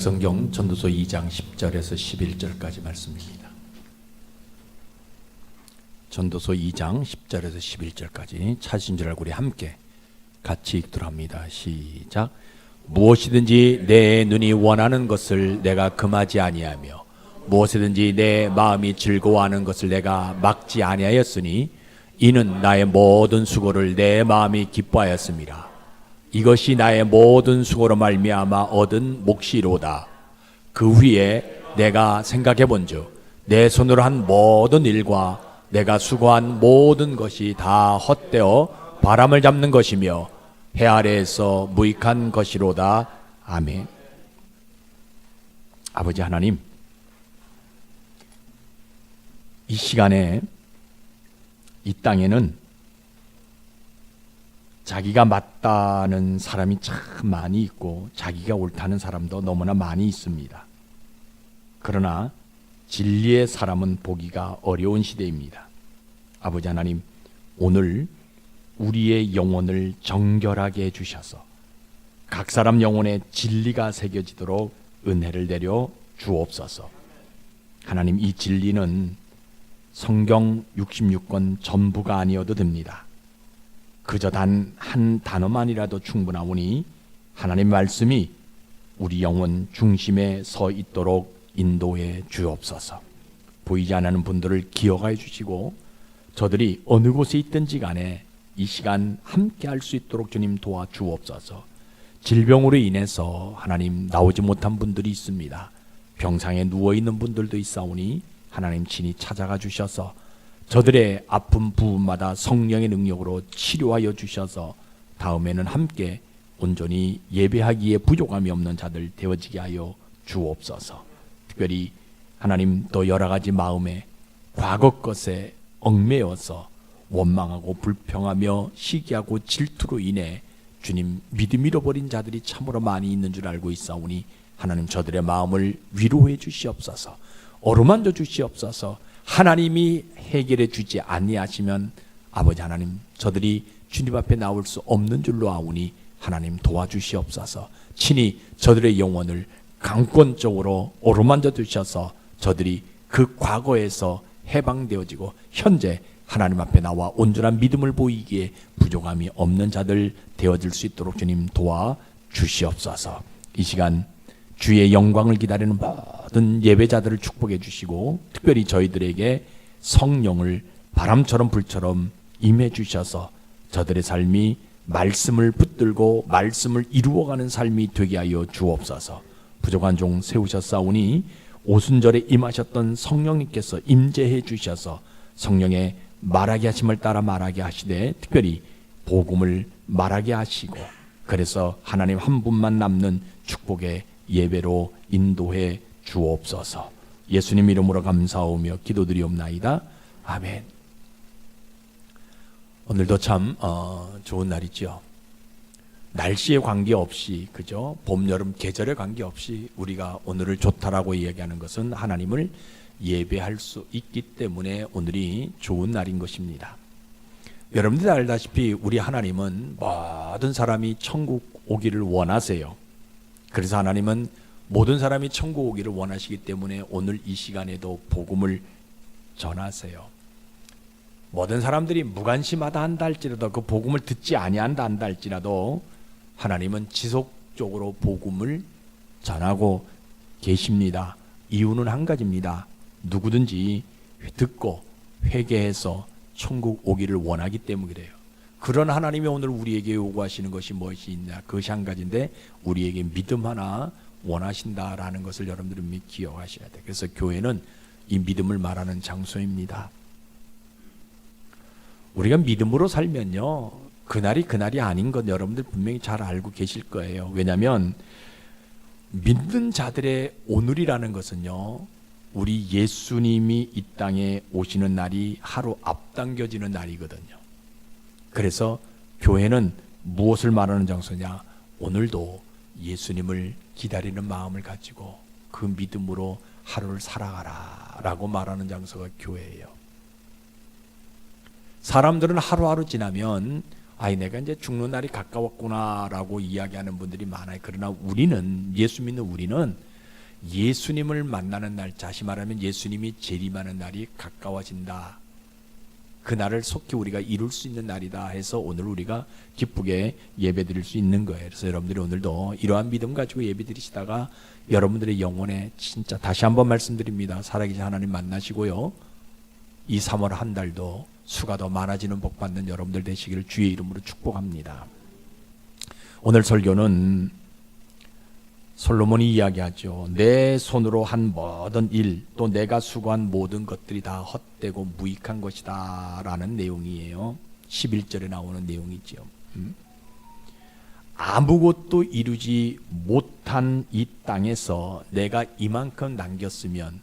성경 전도서 2장 10절에서 11절까지 말씀입니다. 전도서 2장 10절에서 11절까지 찾으신 줄 알고 우리 함께 같이 읽도록 합니다. 시작. 무엇이든지 내 눈이 원하는 것을 내가 금하지 아니하며 무엇이든지 내 마음이 즐거워하는 것을 내가 막지 아니하였으니 이는 나의 모든 수고를 내 마음이 기뻐하였음이라. 이것이 나의 모든 수고로 말미암아 얻은 몫이로다. 그 후에 내가 생각해 본즉 내 손으로 한 모든 일과 내가 수고한 모든 것이 다 헛되어 바람을 잡는 것이며 해 아래에서 무익한 것이로다. 아멘. 아버지 하나님, 이 시간에 이 땅에는 자기가 맞다는 사람이 참 많이 있고 자기가 옳다는 사람도 너무나 많이 있습니다. 그러나 진리의 사람은 보기가 어려운 시대입니다. 아버지 하나님, 오늘 우리의 영혼을 정결하게 해주셔서 각 사람 영혼에 진리가 새겨지도록 은혜를 내려 주옵소서. 하나님, 이 진리는 성경 66권 전부가 아니어도 됩니다. 그저 단 한 단어만이라도 충분하오니 하나님 말씀이 우리 영혼 중심에 서 있도록 인도해 주옵소서. 보이지 않는 분들을 기억해 주시고 저들이 어느 곳에 있든지 간에 이 시간 함께 할 수 있도록 주님 도와주옵소서. 질병으로 인해서 하나님 나오지 못한 분들이 있습니다. 병상에 누워있는 분들도 있사오니 하나님 친히 찾아가 주셔서 저들의 아픈 부분마다 성령의 능력으로 치료하여 주셔서 다음에는 함께 온전히 예배하기에 부족함이 없는 자들 되어지게 하여 주옵소서. 특별히 하나님 또 여러 가지 마음에 과거 것에 얽매여서 원망하고 불평하며 시기하고 질투로 인해 주님 믿음 잃어버린 자들이 참으로 많이 있는 줄 알고 있사오니 하나님 저들의 마음을 위로해 주시옵소서. 어루만져 주시옵소서. 하나님이 해결해 주지 아니하시면 아버지 하나님 저들이 주님 앞에 나올 수 없는 줄로 아오니 하나님 도와주시옵소서. 친히 저들의 영혼을 강권적으로 어루만져 주셔서 저들이 그 과거에서 해방되어지고 현재 하나님 앞에 나와 온전한 믿음을 보이기에 부족함이 없는 자들 되어질 수 있도록 주님 도와주시옵소서. 이 시간 주의 영광을 기다리는 모든 예배자들을 축복해 주시고 특별히 저희들에게 성령을 바람처럼 불처럼 임해 주셔서 저들의 삶이 말씀을 붙들고 말씀을 이루어가는 삶이 되게 하여 주옵소서. 부족한 종 세우셨사오니 오순절에 임하셨던 성령님께서 임재해 주셔서 성령의 말하게 하심을 따라 말하게 하시되 특별히 복음을 말하게 하시고 그래서 하나님 한 분만 남는 축복의 예배로 인도해 주옵소서. 예수님 이름으로 감사하며 기도드리옵나이다. 아멘. 오늘도 참 좋은 날이죠. 날씨에 관계없이 그죠? 봄, 여름, 계절에 관계없이 우리가 오늘을 좋다라고 이야기하는 것은 하나님을 예배할 수 있기 때문에 오늘이 좋은 날인 것입니다. 여러분들이 알다시피 우리 하나님은 모든 사람이 천국 오기를 원하세요. 그래서 하나님은 모든 사람이 천국 오기를 원하시기 때문에 오늘 이 시간에도 복음을 전하세요. 모든 사람들이 무관심하다 한다 할지라도 그 복음을 듣지 아니한다 한다 할지라도 하나님은 지속적으로 복음을 전하고 계십니다. 이유는 한 가지입니다. 누구든지 듣고 회개해서 천국 오기를 원하기 때문에 그래요. 그런 하나님이 오늘 우리에게 요구하시는 것이 무엇이 있냐? 그것이 한 가지인데 우리에게 믿음 하나 원하신다라는 것을 여러분들은 기억하셔야 돼요. 그래서 교회는 이 믿음을 말하는 장소입니다. 우리가 믿음으로 살면요 그날이 아닌 건 여러분들 분명히 잘 알고 계실 거예요. 왜냐하면 믿는 자들의 오늘이라는 것은요 우리 예수님이 이 땅에 오시는 날이 하루 앞당겨지는 날이거든요. 그래서 교회는 무엇을 말하는 장소냐? 오늘도 예수님을 기다리는 마음을 가지고 그 믿음으로 하루를 살아가라 라고 말하는 장소가 교회예요. 사람들은 하루하루 지나면 내가 이제 죽는 날이 가까웠구나 라고 이야기하는 분들이 많아요. 그러나 우리는, 예수 믿는 우리는 예수님을 만나는 날, 다시 말하면 예수님이 재림하는 날이 가까워진다. 그날을 속히 우리가 이룰 수 있는 날이다 해서 오늘 우리가 기쁘게 예배드릴 수 있는 거예요. 그래서 여러분들이 오늘도 이러한 믿음 가지고 예배드리시다가 여러분들의 영혼에 진짜 다시 한번 말씀드립니다. 살아계신 하나님 만나시고요, 이 3월 한 달도 수가 더 많아지는 복 받는 여러분들 되시기를 주의 이름으로 축복합니다. 오늘 설교는 솔로몬이 이야기하죠. 내 손으로 한 모든 일, 또 내가 수고한 모든 것들이 다 헛되고 무익한 것이다 라는 내용이에요. 11절에 나오는 내용이죠. 아무것도 이루지 못한 이 땅에서 내가 이만큼 남겼으면,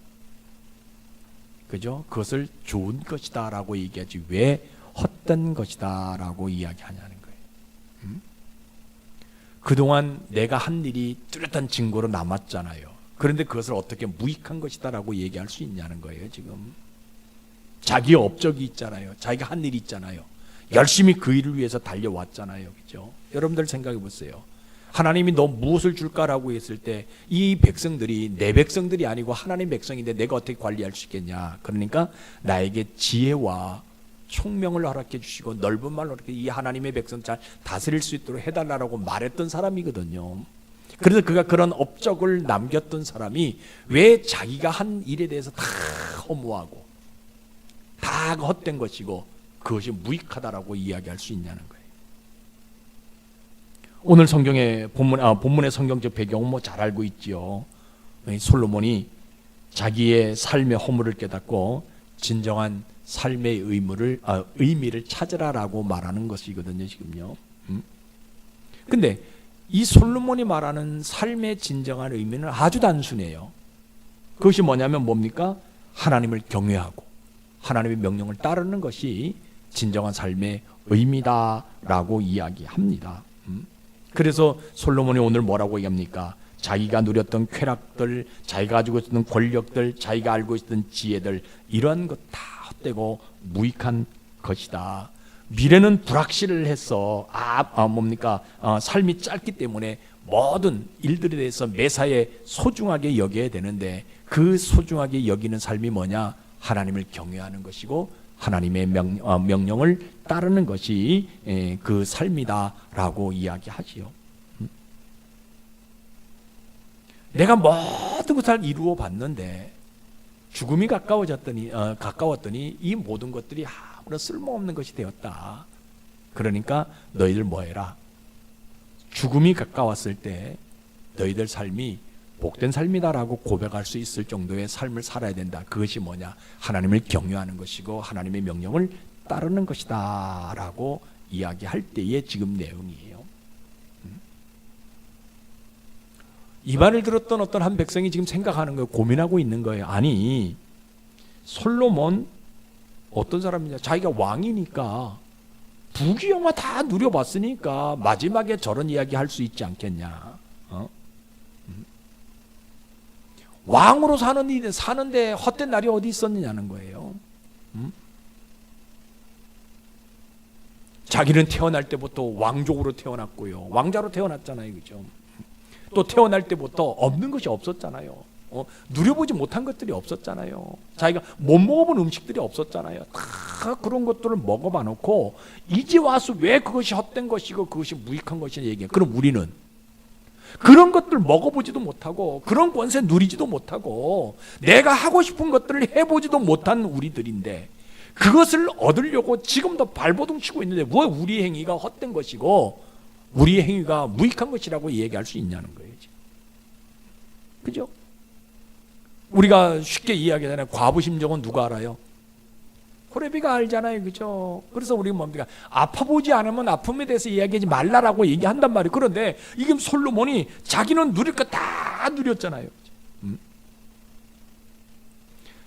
그죠? 그것을 좋은 것이다 라고 얘기하지 왜 헛된 것이다 라고 이야기하냐는 거예요. 그동안 내가 한 일이 뚜렷한 증거로 남았잖아요. 그런데 그것을 어떻게 무익한 것이다 라고 얘기할 수 있냐는 거예요. 지금 자기 업적이 있잖아요. 자기가 한 일이 있잖아요. 열심히 그 일을 위해서 달려왔잖아요. 그죠? 여러분들 생각해 보세요. 하나님이 너 무엇을 줄까라고 했을 때 이 백성들이 내 백성들이 아니고 하나님 백성인데 내가 어떻게 관리할 수 있겠냐. 그러니까 나에게 지혜와 총명을 허락해 주시고 넓은 말로 이렇게 이 하나님의 백성 잘 다스릴 수 있도록 해달라고 말했던 사람이거든요. 그래서 그가 그런 업적을 남겼던 사람이 왜 자기가 한 일에 대해서 다 허무하고 다 헛된 것이고 그것이 무익하다라고 이야기할 수 있냐는 거예요. 오늘 성경의 본문의 성경적 배경은 뭐 잘 알고 있지요. 솔로몬이 자기의 삶의 허물을 깨닫고 진정한 삶의 의미를 찾으라라고 말하는 것이거든요, 지금요. 근데 이 솔로몬이 말하는 삶의 진정한 의미는 아주 단순해요. 그것이 뭐냐면 뭡니까? 하나님을 경외하고 하나님의 명령을 따르는 것이 진정한 삶의 의미다라고 이야기합니다. 그래서 솔로몬이 오늘 뭐라고 얘기합니까? 자기가 누렸던 쾌락들, 자기가 가지고 있었던 권력들, 자기가 알고 있었던 지혜들, 이런 것 다 헛되고 무익한 것이다. 미래는 불확실을 해서 삶이 짧기 때문에 모든 일들에 대해서 매사에 소중하게 여겨야 되는데 그 소중하게 여기는 삶이 뭐냐? 하나님을 경외하는 것이고 하나님의 명령을 따르는 것이 그 삶이다라고 이야기하지요. 내가 모든 것을 이루어 봤는데 죽음이 가까웠더니 이 모든 것들이 아무런 쓸모없는 것이 되었다. 그러니까 너희들 뭐해라? 죽음이 가까웠을 때 너희들 삶이 복된 삶이다라고 고백할 수 있을 정도의 삶을 살아야 된다. 그것이 뭐냐? 하나님을 경외하는 것이고 하나님의 명령을 따르는 것이다 라고 이야기할 때의 지금 내용이에요. 이 말을 들었던 어떤 한 백성이 지금 생각하는 거예요. 고민하고 있는 거예요. 아니, 솔로몬 어떤 사람이냐? 자기가 왕이니까 부귀영화 다 누려봤으니까 마지막에 저런 이야기 할 수 있지 않겠냐? 왕으로 사는데 헛된 날이 어디 있었느냐는 거예요. 자기는 태어날 때부터 왕족으로 태어났고요. 왕자로 태어났잖아요. 그죠? 또 태어날 때부터 없는 것이 없었잖아요. 누려보지 못한 것들이 없었잖아요. 자기가 못 먹어본 음식들이 없었잖아요. 다 그런 것들을 먹어봐 놓고 이제 와서 왜 그것이 헛된 것이고 그것이 무익한 것이냐 얘기해요. 그럼 우리는 그런 것들 먹어보지도 못하고 그런 권세 누리지도 못하고 내가 하고 싶은 것들을 해보지도 못한 우리들인데 그것을 얻으려고 지금도 발버둥 치고 있는데 왜 우리 행위가 헛된 것이고 우리 행위가 무익한 것이라고 얘기할 수 있냐는 거예요. 그죠? 우리가 쉽게 이야기하잖아요. 과부 심정은 누가 알아요? 호레비가 알잖아요. 그죠? 그래서 우리가 뭡니까? 아파보지 않으면 아픔에 대해서 이야기하지 말라라고 얘기한단 말이에요. 그런데 이게 솔로몬이 자기는 누릴 거 다 누렸잖아요.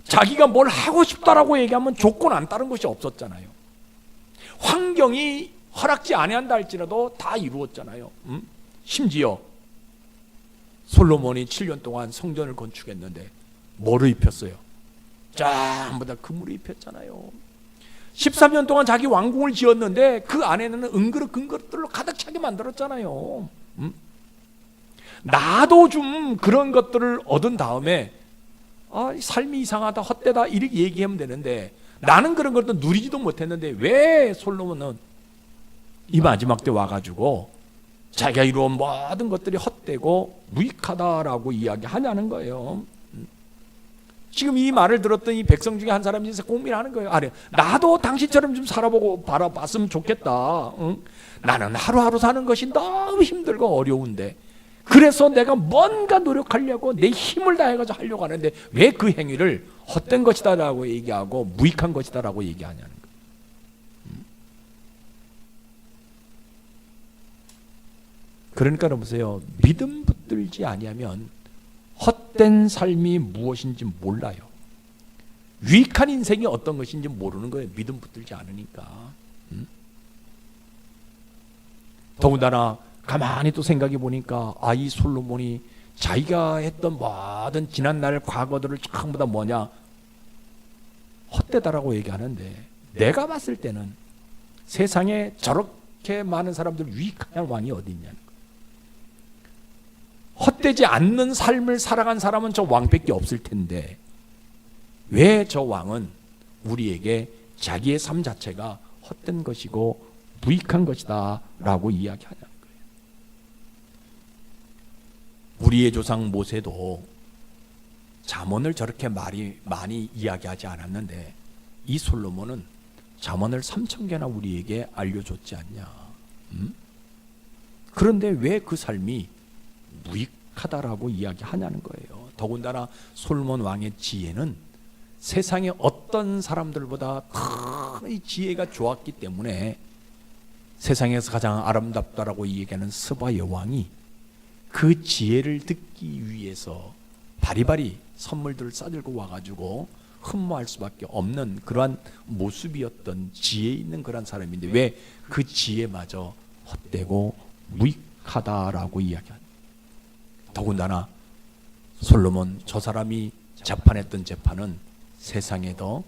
자기가 뭘 하고 싶다라고 얘기하면 조건 안 따른 것이 없었잖아요. 환경이 허락지 아니한다 할지라도 다 이루었잖아요. 심지어 솔로몬이 7년 동안 성전을 건축했는데 뭐를 입혔어요? 전부 다 금으로 입혔잖아요. 13년 동안 자기 왕궁을 지었는데 그 안에는 은그릇 근그릇들로 가득 차게 만들었잖아요. 나도 좀 그런 것들을 얻은 다음에 삶이 이상하다, 헛되다 이렇게 얘기하면 되는데, 나는 그런 것도 누리지도 못했는데 왜 솔로몬은 이 마지막 때 와가지고 자기가 이루어온 모든 것들이 헛되고 무익하다라고 이야기하냐는 거예요. 지금 이 말을 들었던 이 백성 중에 한 사람이 이제 고민하는 거예요. 나도 당신처럼 좀 살아보고 바라봤으면 좋겠다. 응? 나는 하루하루 사는 것이 너무 힘들고 어려운데, 그래서 내가 뭔가 노력하려고 내 힘을 다해가지고 하려고 하는데 왜 그 행위를 헛된 것이다라고 얘기하고 무익한 것이다라고 얘기하냐는 거예요. 그러니까 보세요. 믿음 붙들지 아니하면 헛된 삶이 무엇인지 몰라요. 유익한 인생이 어떤 것인지 모르는 거예요. 믿음 붙들지 않으니까. 더군다나 가만히 또 생각해 보니까 이 솔로몬이 자기가 했던 모든 지난날 과거들을 전부 다 뭐냐, 헛되다라고 얘기하는데, 내가 봤을 때는 세상에 저렇게 많은 사람들 유익한 왕이 어디 있냐는 거예요. 헛되지 않는 삶을 살아간 사람은 저 왕밖에 없을 텐데 왜 저 왕은 우리에게 자기의 삶 자체가 헛된 것이고 무익한 것이다 라고 이야기하냐는 거예요. 우리의 조상 모세도 잠언을 저렇게 많이 이야기하지 않았는데 이 솔로몬은 잠언을 3,000개나 우리에게 알려줬지 않냐. 그런데 왜 그 삶이 무익하다라고 이야기하냐는 거예요. 더군다나 솔로몬 왕의 지혜는 세상의 어떤 사람들보다 큰 지혜가 좋았기 때문에 세상에서 가장 아름답다라고 얘기하는 스바 여왕이 그 지혜를 듣기 위해서 바리바리 선물들을 싸들고 와가지고 흠모할 수밖에 없는 그러한 모습이었던, 지혜 있는 그런 사람인데 왜 그 지혜마저 헛되고 무익하다라고 이야기합니다. 더군다나 솔로몬 저 사람이 재판했던 재판은 세상에도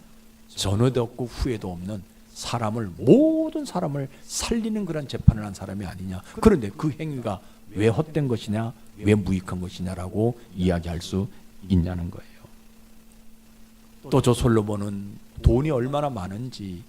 전에도 없고 후에도 없는 모든 사람을 살리는 그런 재판을 한 사람이 아니냐. 그런데 그 행위가 왜 헛된 것이냐, 왜 무익한 것이냐라고 이야기할 수 있냐는 거예요. 또 저 솔로몬은 돈이 얼마나 많은지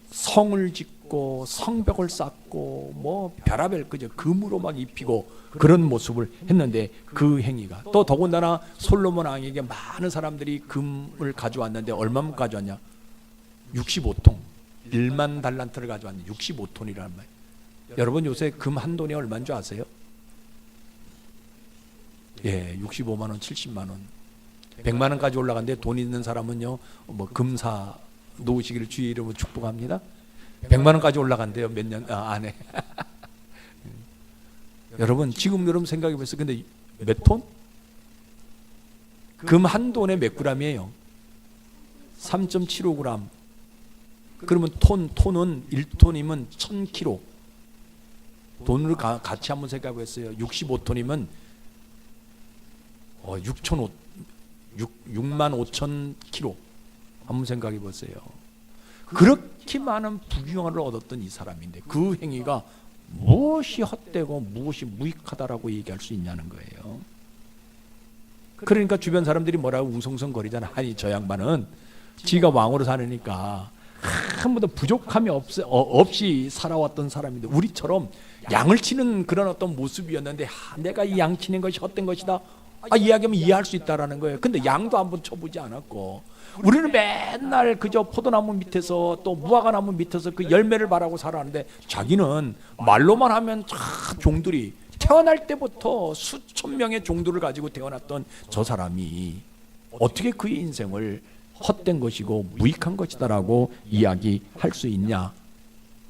성을 짓고 성벽을 쌓고 별하별 그저 금으로 막 입히고 그런 모습을 했는데 그 행위가, 또 더군다나 솔로몬 왕에게 많은 사람들이 금을 가져왔는데 얼마만 가져왔냐? 65통, 1만 달란트를 가져왔는데 65톤이라는 말이에요. 여러분 요새 금 한 돈이 얼마인 줄 아세요? 65만 원, 70만 원, 100만 원까지 올라갔는데 돈 있는 사람은요 금사 놓으시기를 주의 이름으로 축복합니다. 100만 원까지 올라간대요. 몇 년 안에. 여러분 지금 여러분 생각해 보세요. 근데 몇 톤? 금 한 돈에 몇 g이에요? 3.75g. 그러면 톤은 1톤이면 1000kg. 돈으로 같이 한번 생각해 보세요. 65톤이면 6만 5천 kg. 한번 생각해 보세요. 그렇게 많은 부귀영화를 얻었던 이 사람인데 그 행위가 무엇이 헛되고 무엇이 무익하다라고 얘기할 수 있냐는 거예요. 그러니까 주변 사람들이 뭐라고 웅성성거리잖아. 아니 저 양반은 지가 왕으로 사니까 한 번도 부족함이 없이 살아왔던 사람인데, 우리처럼 양을 치는 그런 어떤 모습이었는데 내가 이 양 치는 것이 헛된 것이다 이야기하면 이해할 수 있다라는 거예요. 근데 양도 한번 쳐보지 않았고 우리는 맨날 그저 포도나무 밑에서 또 무화과나무 밑에서 그 열매를 바라고 살았는데 자기는 말로만 하면 종들이 태어날 때부터 수천 명의 종들을 가지고 태어났던 저 사람이 어떻게 그의 인생을 헛된 것이고 무익한 것이다라고 이야기할 수 있냐.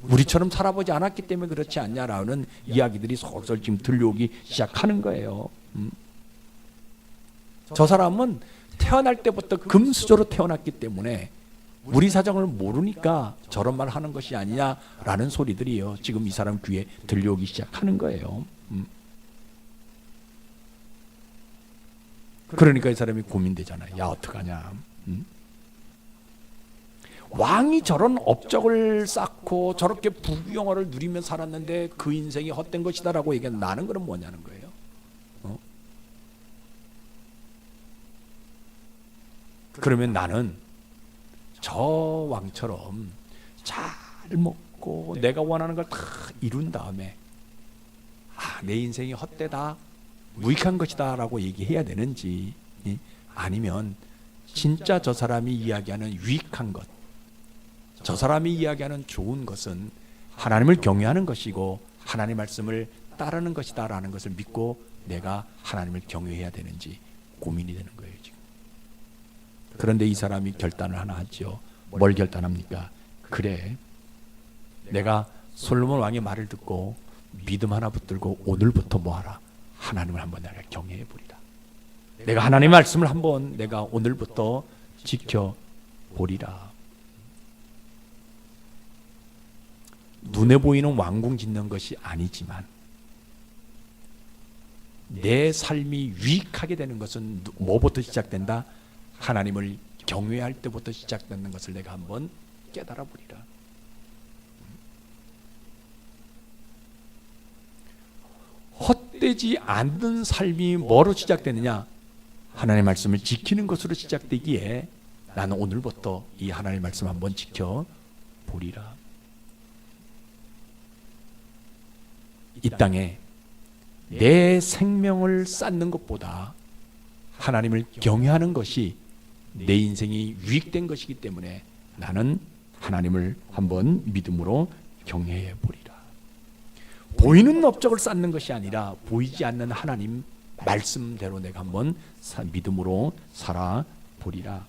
우리처럼 살아보지 않았기 때문에 그렇지 않냐라는 이야기들이 솔솔 지금 들려오기 시작하는 거예요. 저 사람은 태어날 때부터 금수저로 태어났기 때문에 우리 사정을 모르니까 저런 말 하는 것이 아니냐라는 소리들이요 지금 이 사람 귀에 들려오기 시작하는 거예요. 그러니까 이 사람이 고민되잖아요. 야 어떡하냐. 왕이 저런 업적을 쌓고 저렇게 부귀영화를 누리며 살았는데 그 인생이 헛된 것이다라고 얘기하는 나는 그럼 뭐냐는 거예요. 그러면 나는 저 왕처럼 잘 먹고 내가 원하는 걸 다 이룬 다음에 내 인생이 헛되다, 무익한 것이다 라고 얘기해야 되는지, 아니면 진짜 저 사람이 이야기하는 유익한 것, 저 사람이 이야기하는 좋은 것은 하나님을 경외하는 것이고 하나님 말씀을 따르는 것이다 라는 것을 믿고 내가 하나님을 경외해야 되는지 고민이 되는 거예요 지금. 그런데 이 사람이 결단을 하나 하죠. 뭘 결단합니까? 그래, 내가 솔로몬 왕의 말을 듣고 믿음 하나 붙들고 오늘부터 뭐하라? 하나님을 한번 내가 경외해 보리라. 내가 하나님의 말씀을 한번 내가 오늘부터 지켜보리라. 눈에 보이는 왕궁 짓는 것이 아니지만 내 삶이 유익하게 되는 것은 뭐부터 시작된다? 하나님을 경외할 때부터 시작되는 것을 내가 한번 깨달아 보리라. 헛되지 않는 삶이 뭐로 시작되느냐? 하나님의 말씀을 지키는 것으로 시작되기에 나는 오늘부터 이 하나님의 말씀 한번 지켜보리라. 이 땅에 내 생명을 쌓는 것보다 하나님을 경외하는 것이 내 인생이 유익된 것이기 때문에 나는 하나님을 한번 믿음으로 경외해 보리라. 보이는 업적을 쌓는 것이 아니라 보이지 않는 하나님 말씀대로 내가 한번 믿음으로 살아보리라.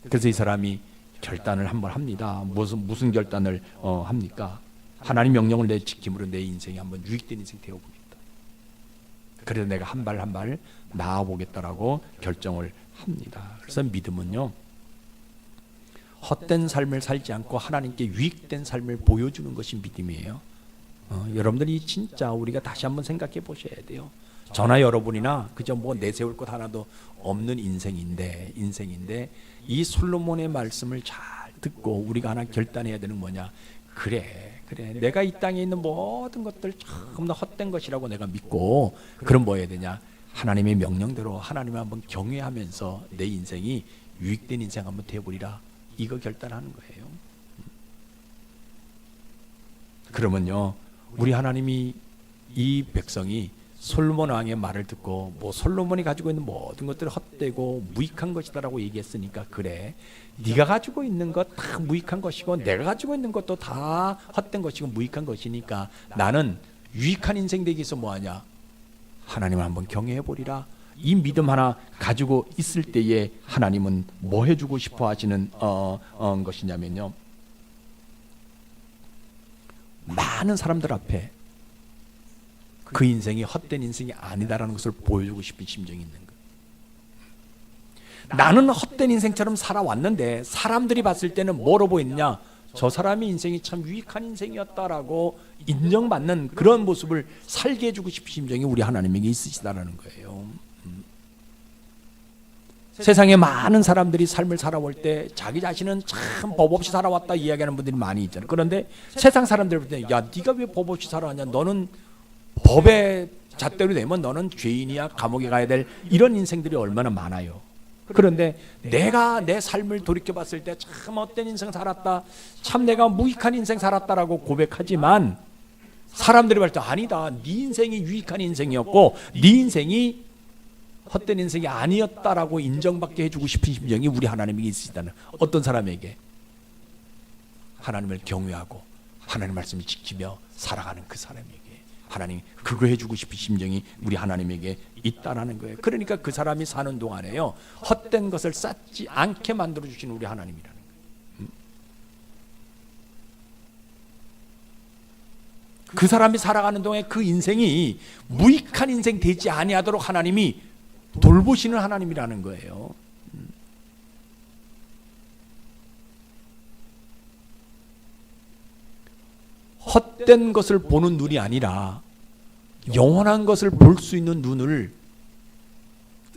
그래서 이 사람이 결단을 한번 합니다. 무슨 결단을 합니까? 하나님 명령을 내 지킴으로 내 인생이 한번 유익된 인생 되어보겠다. 그래서 내가 한 발 한 발 나아보겠다라고 결정을 합니다. 그래서 믿음은요, 헛된 삶을 살지 않고 하나님께 유익된 삶을 보여주는 것이 믿음이에요. 여러분들이 진짜 우리가 다시 한번 생각해 보셔야 돼요. 저나 여러분이나 그저 뭐 내세울 것 하나도 없는 인생인데 이 솔로몬의 말씀을 잘 듣고 우리가 하나 결단해야 되는 뭐냐? 그래 내가 이 땅에 있는 모든 것들 전부 다 헛된 것이라고 내가 믿고, 그럼 뭐 해야 되냐? 하나님의 명령대로 하나님을 한번 경외하면서 내 인생이 유익된 인생 한번 되어보리라. 이거 결단하는 거예요. 그러면요, 우리 하나님이 이 백성이 솔로몬 왕의 말을 듣고 뭐 솔로몬이 가지고 있는 모든 것들이 헛되고 무익한 것이다라고 얘기했으니까, 그래 네가 가지고 있는 것 다 무익한 것이고 내가 가지고 있는 것도 다 헛된 것이고 무익한 것이니까 나는 유익한 인생 되기 위해서 뭐하냐? 하나님을 한번 경외해 보리라. 이 믿음 하나 가지고 있을 때에 하나님은 뭐 해주고 싶어 하시는 것이냐면요, 많은 사람들 앞에 그 인생이 헛된 인생이 아니다라는 것을 보여주고 싶은 심정이 있는 거예요. 나는 헛된 인생처럼 살아왔는데 사람들이 봤을 때는 뭐로 보이느냐? 저 사람의 인생이 참 유익한 인생이었다라고 인정받는 그런 모습을 살게 해주고 싶은 심정이 우리 하나님에게 있으시다라는 거예요. 세상에 많은 사람들이 삶을 살아올 때 자기 자신은 참 법 없이 살아왔다 이야기하는 분들이 많이 있잖아요. 그런데 세상 사람들 볼 때, 야, 네가 왜 법 없이 살아왔냐? 너는 법의 잣대로 되면 너는 죄인이야, 감옥에 가야 될, 이런 인생들이 얼마나 많아요. 그런데 내가 내 삶을 돌이켜봤을 때 참 헛된 인생 살았다, 참 내가 무익한 인생 살았다라고 고백하지만 사람들이 볼 때 아니다, 네 인생이 유익한 인생이었고 네 인생이 헛된 인생이 아니었다라고 인정받게 해주고 싶은 심정이 우리 하나님에게 있으시다는, 어떤 사람에게? 하나님을 경외하고 하나님 말씀을 지키며 살아가는 그 사람에게 하나님이 그거 해주고 싶은 심정이 우리 하나님에게 있다라는 거예요. 그러니까 그 사람이 사는 동안에요, 헛된 것을 쌓지 않게 만들어주시는 우리 하나님이라는 거예요. 그 사람이 살아가는 동안에 그 인생이 무익한 인생 되지 아니하도록 하나님이 돌보시는 하나님이라는 거예요. 헛된 것을 보는 눈이 아니라 영원한 것을 볼 수 있는 눈을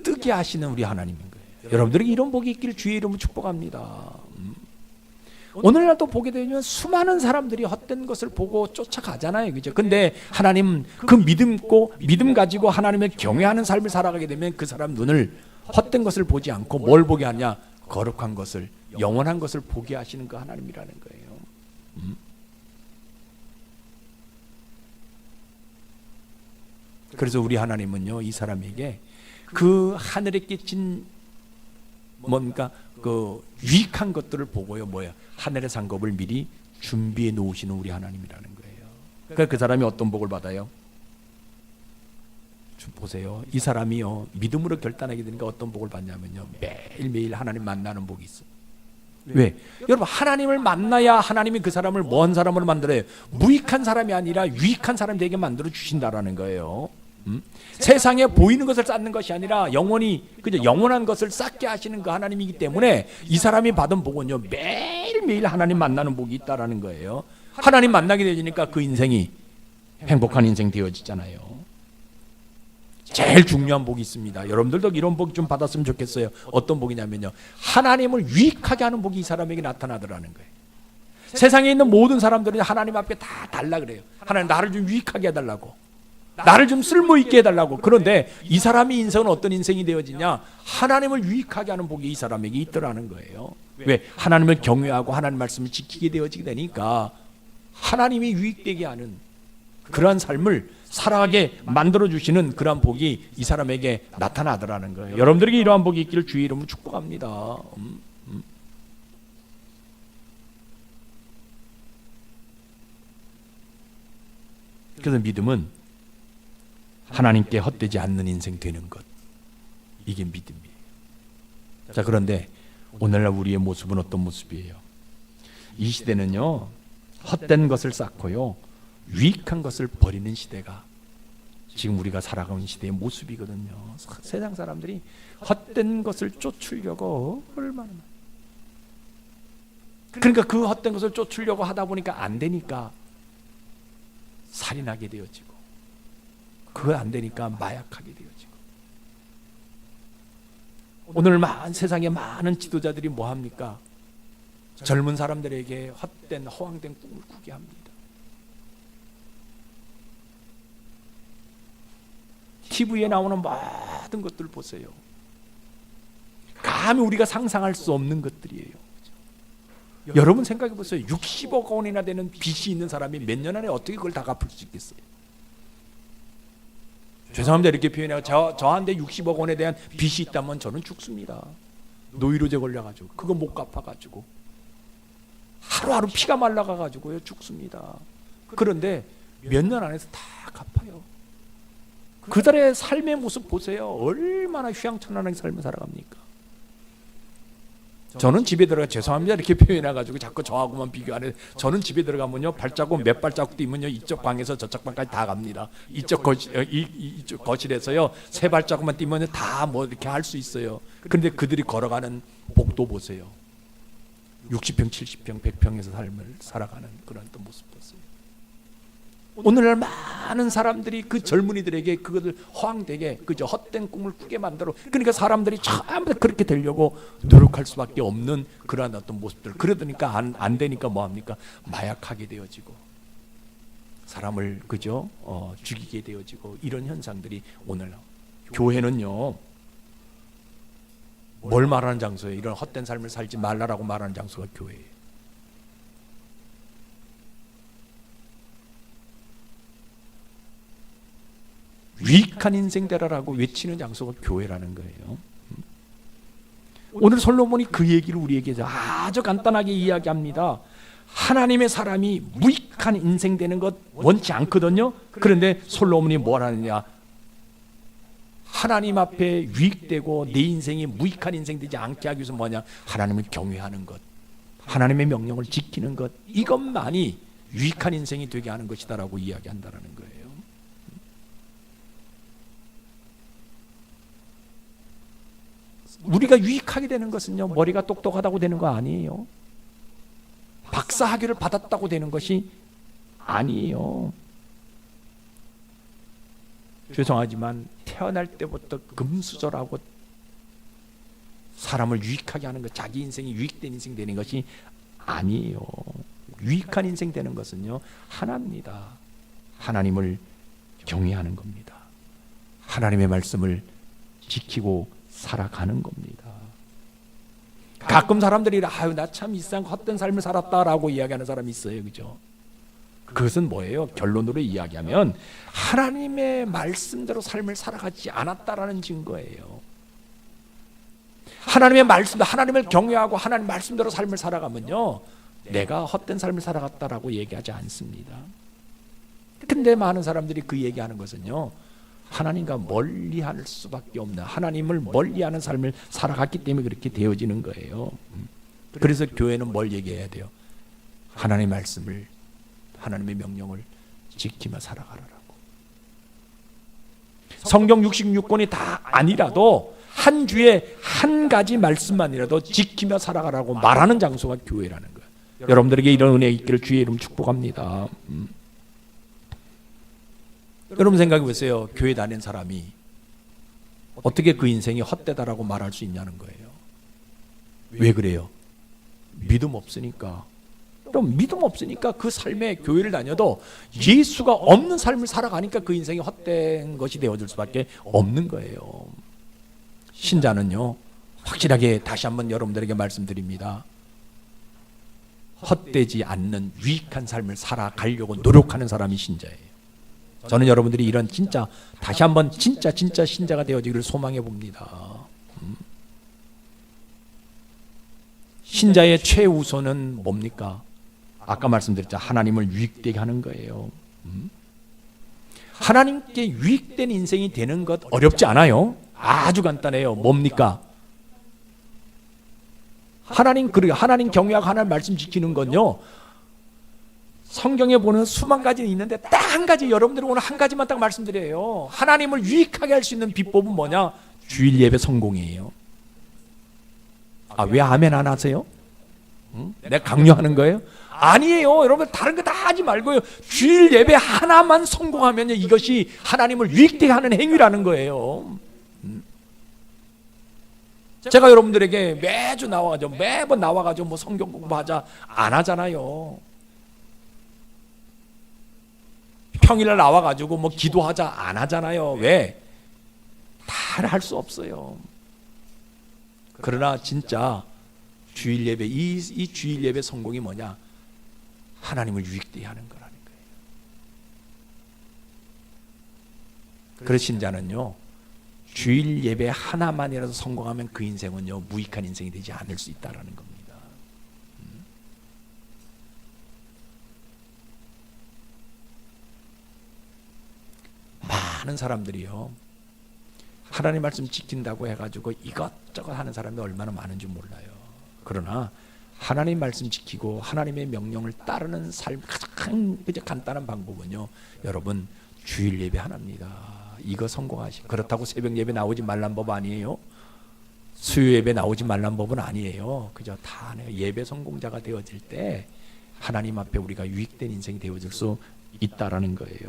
뜨게 하시는 우리 하나님인 거예요. 여러분들에게 이런 복이 있기를 주의 이름으로 축복합니다. 오늘날도 보게 되면 수많은 사람들이 헛된 것을 보고 쫓아가잖아요. 그죠? 근데 하나님 그 믿음 가지고 하나님을 경외하는 삶을 살아가게 되면 그 사람 눈을 헛된 것을 보지 않고 뭘 보게 하냐? 거룩한 것을, 영원한 것을 보게 하시는 그 하나님이라는 거예요. 그래서 우리 하나님은요, 이 사람에게 그 하늘에 끼친 뭔가 그 유익한 것들을 보고요, 하늘의 상급을 미리 준비해 놓으시는 우리 하나님이라는 거예요. 그러니까 그 사람이 어떤 복을 받아요? 좀 보세요. 이 사람이요, 믿음으로 결단하게 되니까 어떤 복을 받냐면요, 매일매일 하나님 만나는 복이 있어요. 왜? 여러분, 하나님을 만나야 하나님이 그 사람을 뭔 사람으로 만들어요? 무익한 사람이 아니라 유익한 사람이 되게 만들어 주신다라는 거예요. 세상에 보이는 것을 쌓는 것이 아니라 영원한 것을 쌓게 하시는 그 하나님이기 때문에 이 사람이 받은 복은요, 매일매일 하나님 만나는 복이 있다라는 거예요. 하나님 만나게 되니까 그 인생이 행복한 인생 되어지잖아요. 제일 중요한 복이 있습니다. 여러분들도 이런 복 좀 받았으면 좋겠어요. 어떤 복이냐면요, 하나님을 유익하게 하는 복이 이 사람에게 나타나더라는 거예요. 세상에 있는 모든 사람들은 하나님 앞에 다 달라 그래요. 하나님 나를 좀 유익하게 해달라고, 나를 좀 쓸모있게 해달라고. 그런데 이 사람의 인생은 어떤 인생이 되어지냐? 하나님을 유익하게 하는 복이 이 사람에게 있더라는 거예요. 왜? 하나님을 경외하고 하나님 말씀을 지키게 되어지게 되니까 하나님이 유익되게 하는 그러한 삶을 살아가게 만들어주시는 그러한 복이 이 사람에게 나타나더라는 거예요. 여러분들에게 이러한 복이 있기를 주의 이름으로 축복합니다. 그래서 믿음은 하나님께 헛되지 않는 인생 되는 것, 이게 믿음이에요. 자, 그런데 오늘날 우리의 모습은 어떤 모습이에요? 이 시대는요, 헛된 것을 쌓고요, 유익한 것을 버리는 시대가 지금 우리가 살아가는 시대의 모습이거든요. 세상 사람들이 헛된 것을 쫓으려고 얼마나, 그러니까 그 헛된 것을 쫓으려고 하다 보니까 안 되니까 살인하게 되어지고, 그거 안 되니까 마약하게 되어지고. 오늘 세상에 많은 지도자들이 뭐 합니까? 젊은 사람들에게 헛된 허황된 꿈을 꾸게 합니다. TV에 나오는 모든 것들 보세요. 감히 우리가 상상할 수 없는 것들이에요. 여러분 생각해 보세요. 60억 원이나 되는 빚이 있는 사람이 몇 년 안에 어떻게 그걸 다 갚을 수 있겠어요? 죄송합니다, 이렇게 표현해요. 저한테 60억 원에 대한 빚이 있다면 저는 죽습니다. 노이로제 걸려가지고 그거 못 갚아가지고 하루하루 피가 말라가가지고요, 죽습니다. 그런데 몇 년 안에서 다 갚아요. 그들의 삶의 모습 보세요. 얼마나 휘황찬란하게 삶을 살아갑니까? 저는 집에 들어가, 죄송합니다 이렇게 표현해가지고 자꾸 저하고만 비교하는, 저는 집에 들어가면요, 발자국 몇 발자국도 있으면요, 이쪽 방에서 저쪽 방까지 다 갑니다. 이쪽 거실에서요, 세 발자국만 뛰면 다 뭐 이렇게 할 수 있어요. 그런데 그들이 걸어가는 복도 보세요. 60평, 70평, 100평에서 삶을 살아가는 그런 또 모습 보세요. 오늘날 많은 사람들이 그 젊은이들에게 그것을 허황되게, 그저 헛된 꿈을 꾸게 만들어. 그러니까 사람들이 전부 다 그렇게 되려고 노력할 수밖에 없는 그러한 어떤 모습들. 그러니까 안 되니까 뭐 합니까? 마약하게 되어지고, 사람을 그저 죽이게 되어지고, 이런 현상들이 오늘. 교회는요, 뭘 말하는 장소예요? 이런 헛된 삶을 살지 말라라고 말하는 장소가 교회예요. 유익한 인생 되라라고 외치는 장소가 교회라는 거예요. 오늘 솔로몬이 그 얘기를 우리에게 아주 간단하게 이야기합니다. 하나님의 사람이 무익한 인생 되는 것 원치 않거든요. 그런데 솔로몬이 뭘 하느냐? 하나님 앞에 유익되고 내 인생이 무익한 인생 되지 않게 하기 위해서 뭐냐? 하나님을 경외하는 것, 하나님의 명령을 지키는 것, 이것만이 유익한 인생이 되게 하는 것이다라고 이야기한다는 거예요. 우리가 유익하게 되는 것은요, 머리가 똑똑하다고 되는 거 아니에요. 박사 학위를 받았다고 되는 것이 아니에요. 죄송하지만 태어날 때부터 금수저라고 사람을 유익하게 하는 것, 자기 인생이 유익된 인생 되는 것이 아니에요. 유익한 인생 되는 것은요, 하나입니다. 하나님을 경외하는 겁니다. 하나님의 말씀을 지키고 살아가는 겁니다. 가끔 사람들이 아유 나 참 이상한 헛된 삶을 살았다라고 이야기하는 사람이 있어요. 그죠? 그것은 뭐예요? 결론으로 이야기하면 하나님의 말씀대로 삶을 살아가지 않았다라는 증거예요. 하나님의 말씀, 하나님을 경외하고 하나님 말씀대로 삶을 살아가면요, 내가 헛된 삶을 살아갔다라고 얘기하지 않습니다. 근데 많은 사람들이 그 얘기하는 것은요, 하나님과 멀리할 수밖에 없는, 하나님을 멀리하는 삶을 살아갔기 때문에 그렇게 되어지는 거예요. 그래서 교회는 뭘 얘기해야 돼요? 하나님의 말씀을, 하나님의 명령을 지키며 살아가라고. 성경 66권이 다 아니라도 한 주에 한 가지 말씀만이라도 지키며 살아가라고 말하는 장소가 교회라는 거예요. 여러분들에게 이런 은혜 있기를 주의 이름 축복합니다. 여러분 생각해 보세요. 교회 다니는 사람이 어떻게 그 인생이 헛되다라고 말할 수 있냐는 거예요. 왜 그래요? 믿음 없으니까. 그럼 믿음 없으니까 그 삶에 교회를 다녀도 예수가 없는 삶을 살아가니까 그 인생이 헛된 것이 되어질 수밖에 없는 거예요. 신자는요, 확실하게 다시 한번 여러분들에게 말씀드립니다. 헛되지 않는 유익한 삶을 살아가려고 노력하는 사람이 신자예요. 저는 여러분들이 이런 진짜 다시 한번 진짜 신자가 되어지기를 소망해 봅니다. 신자의 최우선은 뭡니까? 아까 말씀드렸죠. 하나님을 유익되게 하는 거예요. 하나님께 유익된 인생이 되는 것 어렵지 않아요. 아주 간단해요. 뭡니까? 하나님 경외하고 하나님 말씀 지키는 건요, 성경에 보는 수만 가지는 있는데 딱 한 가지, 여러분들이 오늘 한 가지만 딱 말씀드려요. 하나님을 유익하게 할 수 있는 비법은 뭐냐? 주일 예배 성공이에요. 아, 왜 아멘 안 하세요? 내가 강요하는 거예요? 아니에요. 여러분 다른 거 다 하지 말고요, 주일 예배 하나만 성공하면요, 이것이 하나님을 유익되게 하는 행위라는 거예요. 제가 여러분들에게 매주 나와가지고 매번 나와가지고 뭐 성경 공부하자 안 하잖아요. 평일날 나와가지고 뭐 기도하자 안 하잖아요. 왜? 다 할 수 없어요. 그러나 진짜 주일 예배, 이 주일 예배 성공이 뭐냐? 하나님을 유익되게 하는 거라는 거예요. 그래서 신자는요, 주일 예배 하나만이라도 성공하면 그 인생은요, 무익한 인생이 되지 않을 수 있다라는 겁니다. 많은 사람들이요, 하나님 말씀 지킨다고 해가지고 이것저것 하는 사람이 얼마나 많은지 몰라요. 그러나 하나님 말씀 지키고 하나님의 명령을 따르는 삶, 가장 간단한 방법은요, 여러분 주일 예배 하나입니다. 이거 성공하시. 그렇다고 새벽 예배 나오지 말란 법 아니에요. 수요 예배 나오지 말란 법은 아니에요. 그저 다 예배 성공자가 되어질 때 하나님 앞에 우리가 유익된 인생이 되어질 수 있다라는 거예요.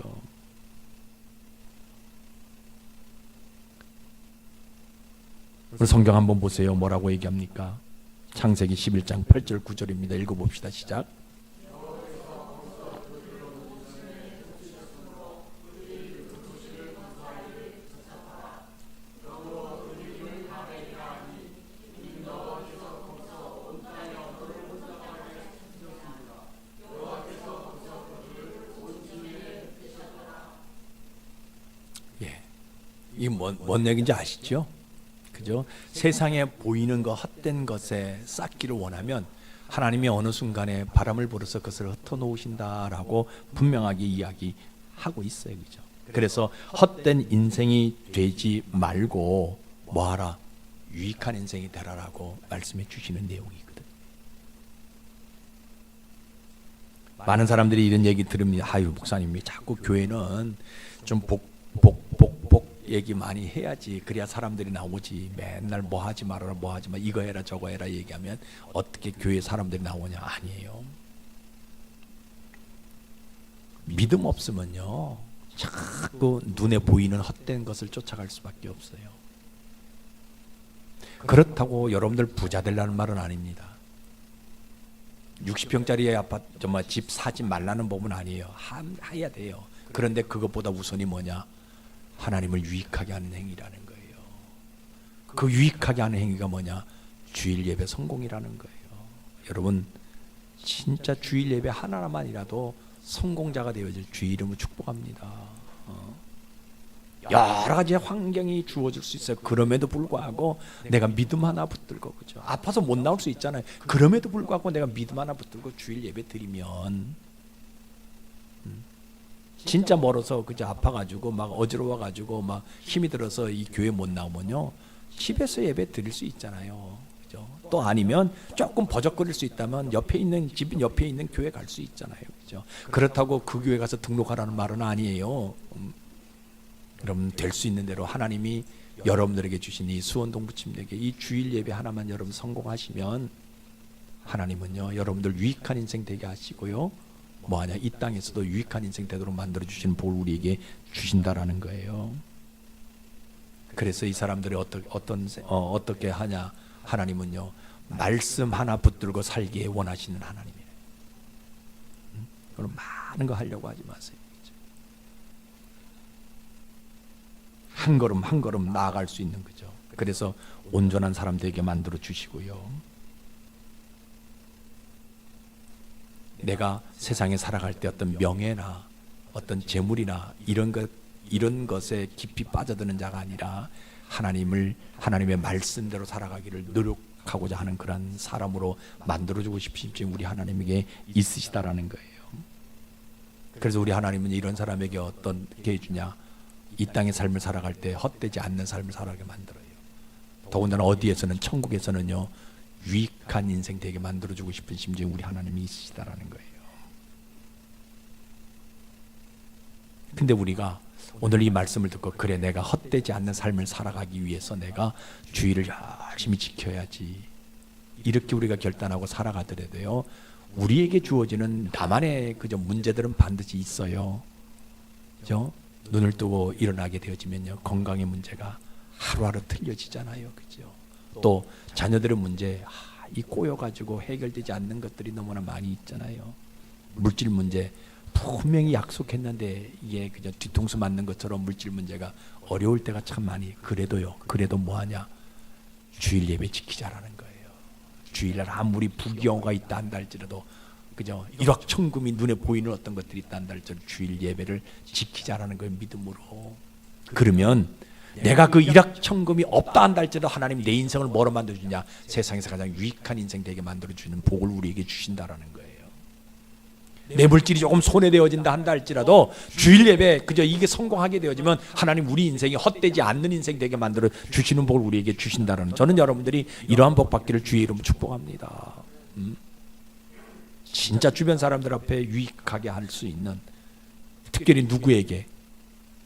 우리 성경 한번 보세요. 뭐라고 얘기합니까? 창세기 11장 8절 9절입니다. 읽어봅시다. 시작. 예, 이게 뭔 얘기인지 아시죠? 그죠? 세상에 보이는 거 헛된 것에 쌓기를 원하면 하나님이 어느 순간에 바람을 불어서 그것을 흩어놓으신다라고 분명하게 이야기하고 있어요. 그죠? 그래서 헛된 인생이 되지 말고 뭐하라? 유익한 인생이 되라라고 말씀해 주시는 내용이거든. 많은 사람들이 이런 얘기 들으면 아유 목사님이 자꾸 교회는 좀 복 얘기 많이 해야지, 그래야 사람들이 나오지, 맨날 뭐 하지 말아라 뭐 하지 마 이거 해라 저거 해라 얘기하면 어떻게 교회 사람들이 나오냐. 아니에요. 믿음 없으면요, 자꾸 눈에 보이는 헛된 것을 쫓아갈 수밖에 없어요. 그렇다고 여러분들 부자 되려는 말은 아닙니다. 60평짜리 아파트 정말 집 사지 말라는 법은 아니에요. 해야 돼요. 그런데 그것보다 우선이 뭐냐? 하나님을 유익하게 하는 행위라는 거예요. 그 유익하게 하는 행위가 뭐냐? 주일 예배 성공이라는 거예요. 여러분 진짜 주일 예배 하나만이라도 성공자가 되어질 주의 이름을 축복합니다. 여러 가지 환경이 주어질 수 있어요. 그럼에도 불구하고 내가 믿음 하나 붙들고, 그죠? 아파서 못 나올 수 있잖아요. 그럼에도 불구하고 내가 믿음 하나 붙들고 주일 예배 드리면, 진짜 멀어서 그저 아파가지고 막 어지러워가지고 막 힘이 들어서 이 교회 못 나오면요, 집에서 예배 드릴 수 있잖아요. 그죠? 또 아니면 조금 버적거릴 수 있다면 집 옆에 있는 교회 갈 수 있잖아요. 그죠? 그렇다고 그 교회 가서 등록하라는 말은 아니에요. 여러분 될 수 있는 대로 하나님이 여러분들에게 주신 이 수원동 부침되게 이 주일 예배 하나만 여러분 성공하시면 하나님은요 여러분들 유익한 인생 되게 하시고요, 뭐하냐, 이 땅에서도 유익한 인생 되도록 만들어 주시는 복 우리에게 주신다라는 거예요. 그래서 이 사람들이 어떻게 하냐? 하나님은요 말씀 하나 붙들고 살기에 원하시는 하나님이에요. 그럼 많은 거 하려고 하지 마세요. 한 걸음 한 걸음 나아갈 수 있는 거죠. 그래서 온전한 사람 되게 만들어 주시고요, 내가 세상에 살아갈 때 어떤 명예나 어떤 재물이나 이런 것에 깊이 빠져드는 자가 아니라 하나님의 말씀대로 살아가기를 노력하고자 하는 그런 사람으로 만들어주고 싶으신 분이 우리 하나님에게 있으시다라는 거예요. 그래서 우리 하나님은 이런 사람에게 어떻게 해주냐? 이 땅의 삶을 살아갈 때 헛되지 않는 삶을 살아가게 만들어요. 더군다나 어디에서는, 천국에서는요 유익한 인생 되게 만들어주고 싶은 심정이 우리 하나님이 있으시다라는 거예요. 근데 우리가 오늘 이 말씀을 듣고, 그래 내가 헛되지 않는 삶을 살아가기 위해서 내가 주의를 열심히 지켜야지, 이렇게 우리가 결단하고 살아가더라도요 우리에게 주어지는 나만의 그저 문제들은 반드시 있어요. 그죠? 눈을 뜨고 일어나게 되어지면요 건강의 문제가 하루하루 틀려지잖아요. 그죠? 또 자녀들의 문제, 이 꼬여가지고 해결되지 않는 것들이 너무나 많이 있잖아요. 물질 문제, 분명히 약속했는데 이게 그냥 뒤통수 맞는 것처럼 물질 문제가 어려울 때가 참 많이. 그래도 뭐하냐? 주일 예배 지키자라는 거예요. 주일날 아무리 부귀영화가 있다 한다 할지라도, 그죠? 일확천금이 눈에 보이는 어떤 것들이 있다 한다 할지라도 주일 예배를 지키자라는 거예요, 믿음으로. 그러면 내가 그 일확천금이 없다 한다 할지라도 하나님 내 인생을 뭐로 만들어주냐? 세상에서 가장 유익한 인생 되게 만들어주는 복을 우리에게 주신다라는 거예요. 내 물질이 조금 손해되어진다 한다 할지라도 주일 예배 그저 이게 성공하게 되어지면 하나님 우리 인생이 헛되지 않는 인생 되게 만들어 주시는 복을 우리에게 주신다라는, 저는 여러분들이 이러한 복 받기를 주의 이름으로 축복합니다. 진짜 주변 사람들 앞에 유익하게 할 수 있는, 특별히 누구에게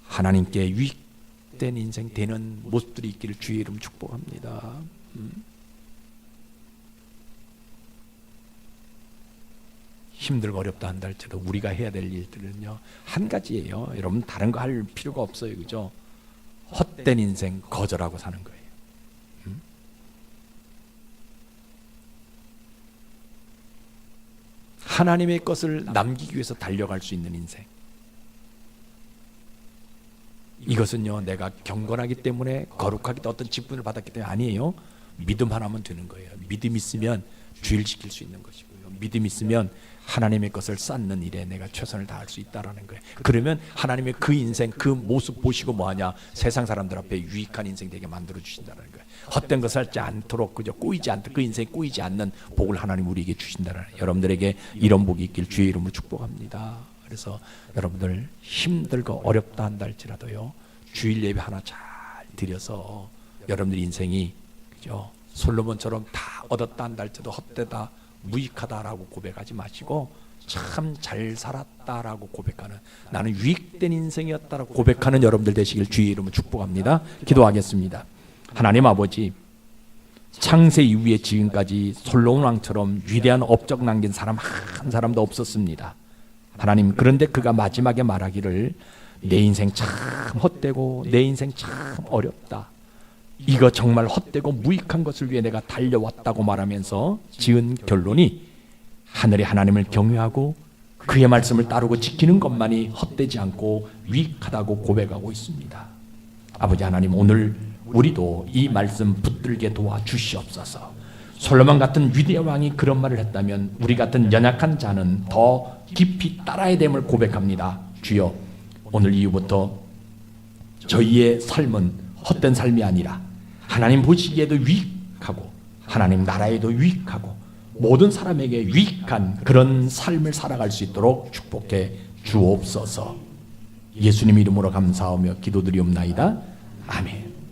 하나님께 유익된 인생 되는 모습들이 있기를 주의 이름으로 축복합니다. 힘들고 어렵다 한다 할지라도 우리가 해야 될 일들은요 한 가지예요. 여러분 다른 거 할 필요가 없어요. 그죠? 헛된 인생 거절하고 사는 거예요. 하나님의 것을 남기기 위해서 달려갈 수 있는 인생, 이것은요 내가 경건하기 때문에, 거룩하기 때문에, 어떤 직분을 받았기 때문에 아니에요. 믿음 하나면 되는 거예요. 믿음 있으면 주일 지킬 수 있는 것이고요, 믿음 있으면 하나님의 것을 쌓는 일에 내가 최선을 다할 수 있다라는 거예요. 그러면 하나님의 그 인생, 그 모습 보시고 뭐하냐? 세상 사람들 앞에 유익한 인생 되게 만들어 주신다는 거예요. 헛된 것을 하지 않도록, 그저 꼬이지 않도록, 그 인생에 꼬이지 않는 복을 하나님 우리에게 주신다는 거예요. 여러분들에게 이런 복이 있길 주의 이름으로 축복합니다. 그래서 여러분들 힘들고 어렵다 한다 할지라도요 주일 예배 하나 잘 드려서 여러분들 인생이, 그죠? 솔로몬처럼 다 얻었다 한다 할지라도 헛되다, 무익하다라고 고백하지 마시고 참 잘 살았다라고 고백하는, 나는 유익된 인생이었다라고 고백하는 여러분들 되시길 주의 이름으로 축복합니다. 기도하겠습니다. 하나님 아버지, 창세 이후에 지금까지 솔로몬 왕처럼 위대한 업적 남긴 사람 한 사람도 없었습니다. 하나님, 그런데 그가 마지막에 말하기를 내 인생 참 헛되고 내 인생 참 어렵다, 이거 정말 헛되고 무익한 것을 위해 내가 달려왔다고 말하면서 지은 결론이 하늘의 하나님을 경외하고 그의 말씀을 따르고 지키는 것만이 헛되지 않고 유익하다고 고백하고 있습니다. 아버지 하나님, 오늘 우리도 이 말씀 붙들게 도와주시옵소서. 솔로몬 같은 위대한 왕이 그런 말을 했다면 우리 같은 연약한 자는 더 깊이 따라야 됨을 고백합니다. 주여, 오늘 이후부터 저희의 삶은 헛된 삶이 아니라 하나님 보시기에도 유익하고 하나님 나라에도 유익하고 모든 사람에게 유익한 그런 삶을 살아갈 수 있도록 축복해 주옵소서. 예수님 이름으로 감사하며 기도드리옵나이다. 아멘.